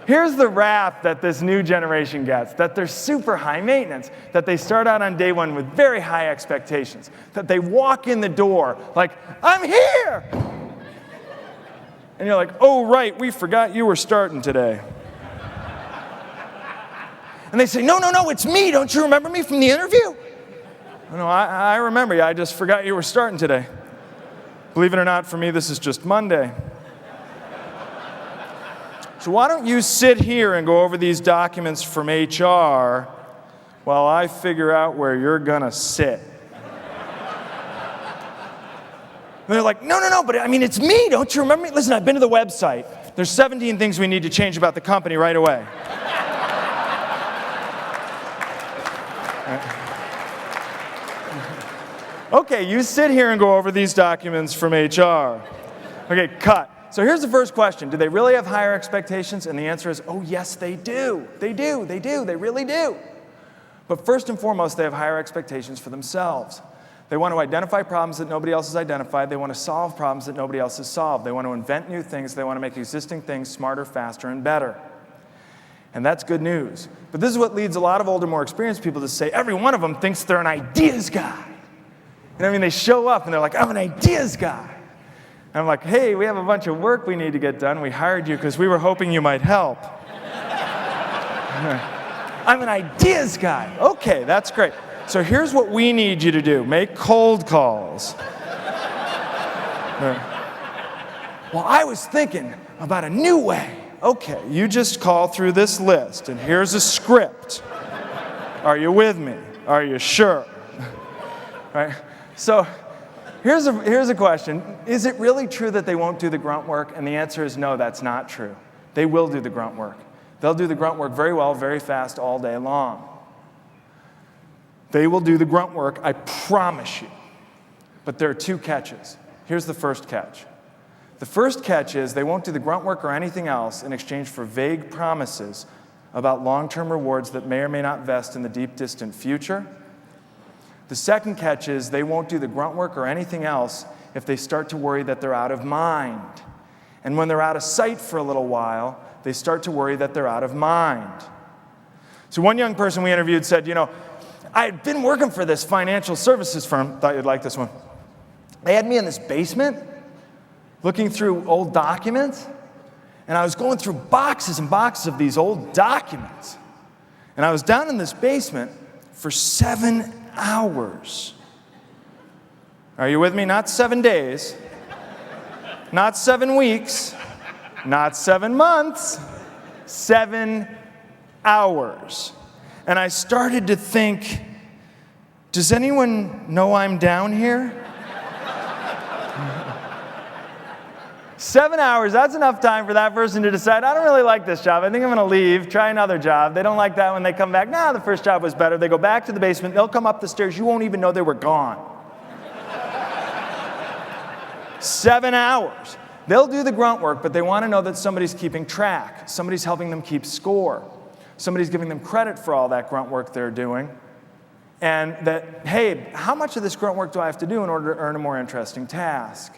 Here's the rap that this new generation gets, that they're super high maintenance, that they start out on day one with very high expectations, that they walk in the door like, I'm here! And you're like, oh, right, we forgot you were starting today. And they say, no, it's me. Don't you remember me from the interview? No, I remember you. I just forgot you were starting today. Believe it or not, for me, this is just Monday. So why don't you sit here and go over these documents from HR while I figure out where you're going to sit? And they're like, no, but I mean, it's me. Don't you remember me? Listen, I've been to the website. There's 17 things we need to change about the company right away. Okay, you sit here and go over these documents from HR. Okay, cut. So here's the first question. Do they really have higher expectations? And the answer is, oh, yes, they do. They really do. But first and foremost, they have higher expectations for themselves. They want to identify problems that nobody else has identified. They want to solve problems that nobody else has solved. They want to invent new things. They want to make existing things smarter, faster, and better. And that's good news. But this is what leads a lot of older, more experienced people to say every one of them thinks they're an ideas guy. And I mean, they show up and they're like, I'm an ideas guy. And I'm like, hey, we have a bunch of work we need to get done. We hired you because we were hoping you might help. I'm an ideas guy. Okay, that's great. So here's what we need you to do. Make cold calls. Well, I was thinking about a new way. Okay, you just call through this list, and here's a script. Are you with me? Are you sure? Right? So here's a question. Is it really true that they won't do the grunt work? And the answer is no, that's not true. They will do the grunt work. They'll do the grunt work very well, very fast, all day long. They will do the grunt work, I promise you. But there are two catches. Here's the first catch. The first catch is they won't do the grunt work or anything else in exchange for vague promises about long-term rewards that may or may not vest in the deep, distant future. The second catch is they won't do the grunt work or anything else if they start to worry that they're out of mind. And when they're out of sight for a little while, they start to worry that they're out of mind. So one young person we interviewed said, I'd been working for this financial services firm. Thought you'd like this one. They had me in this basement looking through old documents, and I was going through boxes and boxes of these old documents. And I was down in this basement for 7 hours. Are you with me? Not 7 days, not 7 weeks, not 7 months, 7 hours. And I started to think, does anyone know I'm down here? 7 hours, that's enough time for that person to decide, I don't really like this job. I think I'm going to leave, try another job. They don't like that when they come back. The first job was better. They go back to the basement. They'll come up the stairs. You won't even know they were gone. 7 hours. They'll do the grunt work, but they want to know that somebody's keeping track. Somebody's helping them keep score. Somebody's giving them credit for all that grunt work they're doing. And that, hey, how much of this grunt work do I have to do in order to earn a more interesting task?